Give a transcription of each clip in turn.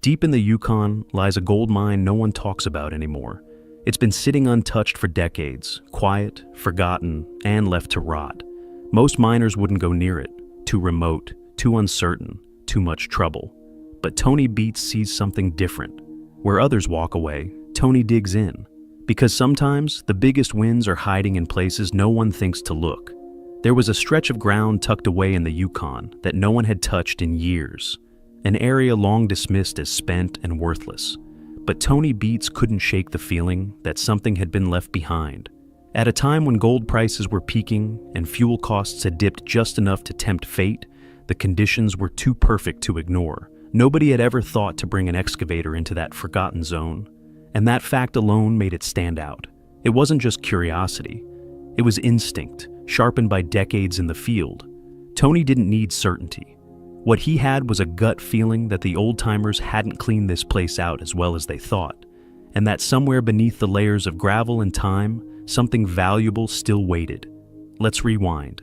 Deep in the Yukon lies a gold mine no one talks about anymore. It's been sitting untouched for decades, quiet, forgotten, and left to rot. Most miners wouldn't go near it. Too remote, too uncertain, too much trouble. But Tony Beets sees something different. Where others walk away, Tony digs in. Because sometimes the biggest wins are hiding in places no one thinks to look. There was a stretch of ground tucked away in the Yukon that no one had touched in years. An area long dismissed as spent and worthless. But Tony Beets couldn't shake the feeling that something had been left behind. At a time when gold prices were peaking and fuel costs had dipped just enough to tempt fate, the conditions were too perfect to ignore. Nobody had ever thought to bring an excavator into that forgotten zone. And that fact alone made it stand out. It wasn't just curiosity. It was instinct, sharpened by decades in the field. Tony didn't need certainty. What he had was a gut feeling that the old-timers hadn't cleaned this place out as well as they thought, and that somewhere beneath the layers of gravel and time, something valuable still waited. Let's rewind.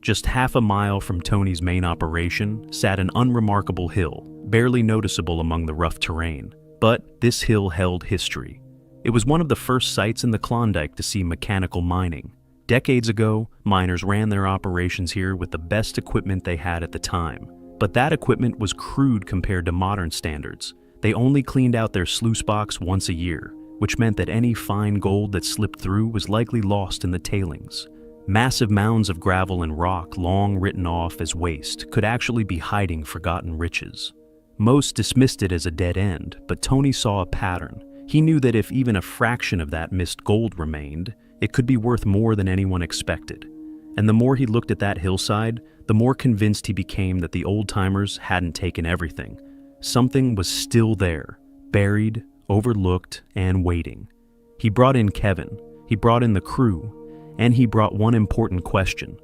Just half a mile from Tony's main operation sat an unremarkable hill, barely noticeable among the rough terrain. But this hill held history. It was one of the first sites in the Klondike to see mechanical mining. Decades ago, miners ran their operations here with the best equipment they had at the time. But that equipment was crude compared to modern standards. They only cleaned out their sluice box once a year, which meant that any fine gold that slipped through was likely lost in the tailings. Massive mounds of gravel and rock, long written off as waste, could actually be hiding forgotten riches. Most dismissed it as a dead end, but Tony saw a pattern. He knew that if even a fraction of that missed gold remained, it could be worth more than anyone expected. And the more he looked at that hillside, the more convinced he became that the old-timers hadn't taken everything. Something was still there, buried, overlooked, and waiting. He brought in Kevin, he brought in the crew, and he brought one important question.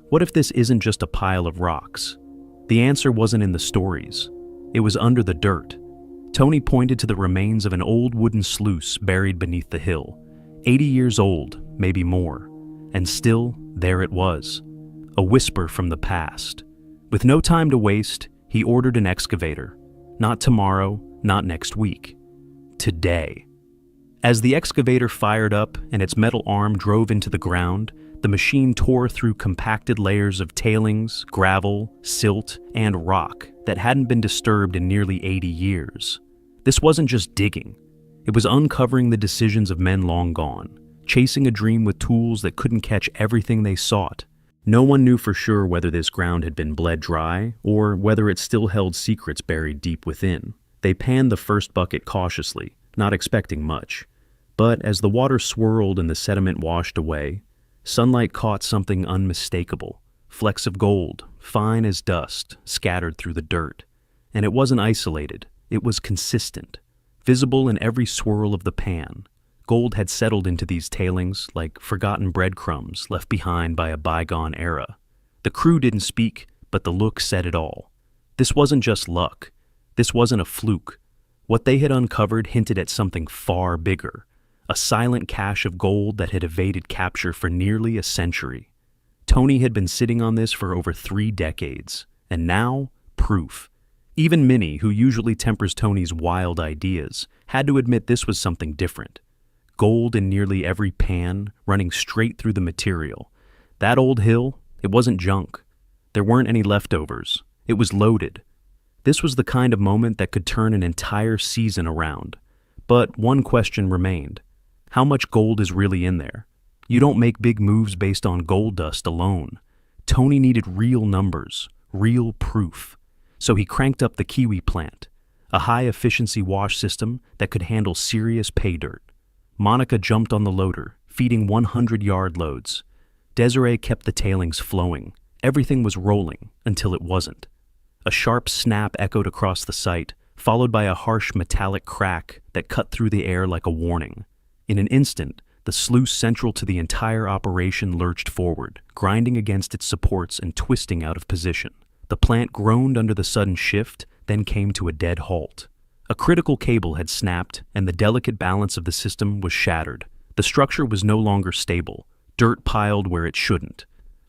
What if this isn't just a pile of rocks? The answer wasn't in the stories. It was under the dirt. Tony pointed to the remains of an old wooden sluice buried beneath the hill. 80 years old, maybe more. And still, there it was. A whisper from the past. With no time to waste, he ordered an excavator. Not tomorrow, not next week. Today. As the excavator fired up and its metal arm drove into the ground, the machine tore through compacted layers of tailings, gravel, silt, and rock that hadn't been disturbed in nearly 80 years. This wasn't just digging. It was uncovering the decisions of men long gone, chasing a dream with tools that couldn't catch everything they sought. No one knew for sure whether this ground had been bled dry or whether it still held secrets buried deep within. They panned the first bucket cautiously, not expecting much. But as the water swirled and the sediment washed away, sunlight caught something unmistakable. Flecks of gold, fine as dust, scattered through the dirt. And it wasn't isolated, it was consistent, visible in every swirl of the pan. Gold had settled into these tailings like forgotten breadcrumbs left behind by a bygone era. The crew didn't speak, but the look said it all. This wasn't just luck. This wasn't a fluke. What they had uncovered hinted at something far bigger. A silent cache of gold that had evaded capture for nearly a century. Tony had been sitting on this for over 3 decades, and now, proof. Even Minnie, who usually tempers Tony's wild ideas, had to admit this was something different. Gold in nearly every pan, running straight through the material. That old hill, it wasn't junk. There weren't any leftovers. It was loaded. This was the kind of moment that could turn an entire season around. But one question remained. How much gold is really in there? You don't make big moves based on gold dust alone. Tony needed real numbers, real proof. So he cranked up the Kiwi plant, a high-efficiency wash system that could handle serious pay dirt. Monica jumped on the loader, feeding 100-yard loads. Desiree kept the tailings flowing. Everything was rolling until it wasn't. A sharp snap echoed across the site, followed by a harsh metallic crack that cut through the air like a warning. In an instant, the sluice central to the entire operation lurched forward, grinding against its supports and twisting out of position. The plant groaned under the sudden shift, then came to a dead halt. A critical cable had snapped, and the delicate balance of the system was shattered. The structure was no longer stable. Dirt piled where it shouldn't.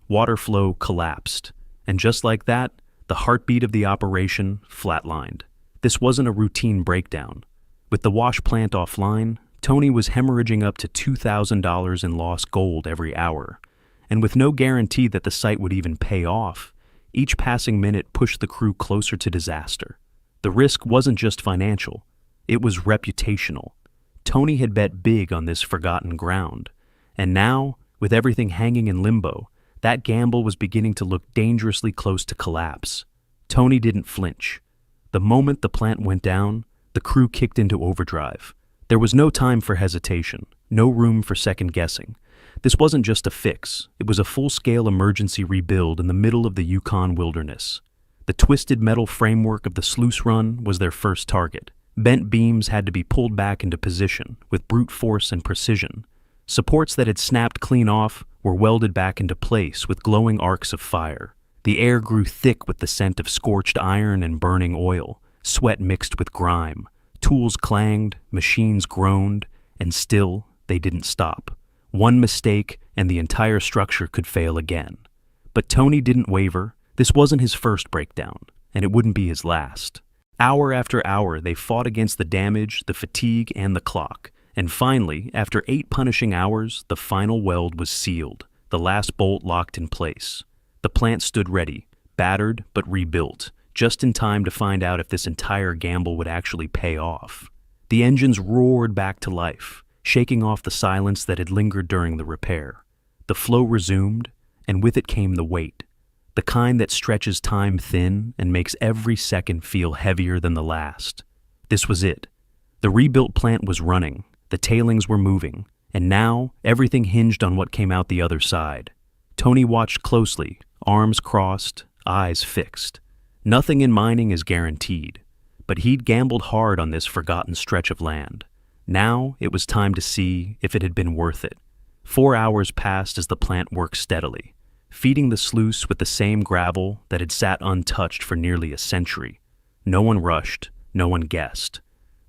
Water flow collapsed. And just like that, the heartbeat of the operation flatlined. This wasn't a routine breakdown. With the wash plant offline, Tony was hemorrhaging up to $2,000 in lost gold every hour. And with no guarantee that the site would even pay off, each passing minute pushed the crew closer to disaster. The risk wasn't just financial, it was reputational. Tony had bet big on this forgotten ground. And now, with everything hanging in limbo, that gamble was beginning to look dangerously close to collapse. Tony didn't flinch. The moment the plant went down, the crew kicked into overdrive. There was no time for hesitation, no room for second guessing. This wasn't just a fix, it was a full-scale emergency rebuild in the middle of the Yukon wilderness. The twisted metal framework of the sluice run was their first target. Bent beams had to be pulled back into position with brute force and precision. Supports that had snapped clean off were welded back into place with glowing arcs of fire. The air grew thick with the scent of scorched iron and burning oil. Sweat mixed with grime. Tools clanged, machines groaned, and still they didn't stop. One mistake and the entire structure could fail again. But Tony didn't waver. This wasn't his first breakdown, and it wouldn't be his last. Hour after hour, they fought against the damage, the fatigue, and the clock. And finally, after 8 punishing hours, the final weld was sealed, the last bolt locked in place. The plant stood ready, battered but rebuilt, just in time to find out if this entire gamble would actually pay off. The engines roared back to life, shaking off the silence that had lingered during the repair. The flow resumed, and with it came the weight, the kind that stretches time thin and makes every second feel heavier than the last. This was it. The rebuilt plant was running, the tailings were moving, and now everything hinged on what came out the other side. Tony watched closely, arms crossed, eyes fixed. Nothing in mining is guaranteed, but he'd gambled hard on this forgotten stretch of land. Now it was time to see if it had been worth it. 4 hours passed as the plant worked steadily, feeding the sluice with the same gravel that had sat untouched for nearly a century. No one rushed, no one guessed.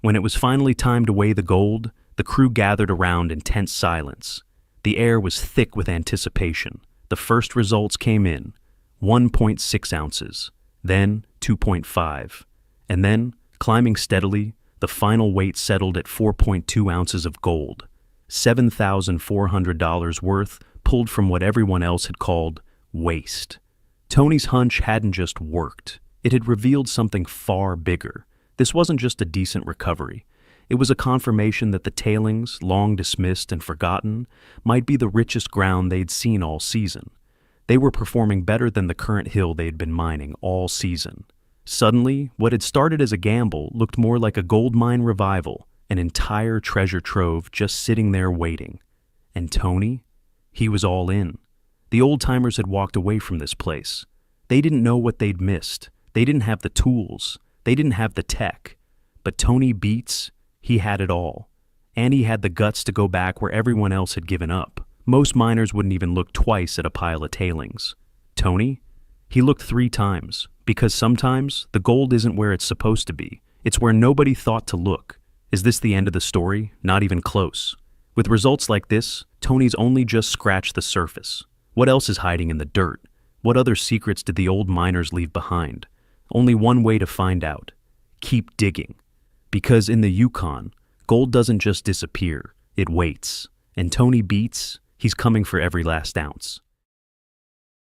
When it was finally time to weigh the gold, the crew gathered around in tense silence. The air was thick with anticipation. The first results came in, 1.6 ounces, then 2.5, and then, climbing steadily, the final weight settled at 4.2 ounces of gold, $7,400 worth pulled from what everyone else had called waste. Tony's hunch hadn't just worked, it had revealed something far bigger. This wasn't just a decent recovery. It was a confirmation that the tailings, long dismissed and forgotten, might be the richest ground they'd seen all season. They were performing better than the current hill they had been mining all season. Suddenly, what had started as a gamble looked more like a gold mine revival, an entire treasure trove just sitting there waiting. And Tony? He was all in. The old-timers had walked away from this place. They didn't know what they'd missed. They didn't have the tools. They didn't have the tech. But Tony BEETS, he had it all. And he had the guts to go back where everyone else had given up. Most miners wouldn't even look twice at a pile of tailings. Tony? He looked 3 times, because sometimes the gold isn't where it's supposed to be. It's where nobody thought to look. Is this the end of the story? Not even close. With results like this, Tony's only just scratched the surface. What else is hiding in the dirt? What other secrets did the old miners leave behind? Only one way to find out. Keep digging. Because in the Yukon, gold doesn't just disappear, it waits. And Tony BEETS, he's coming for every last ounce.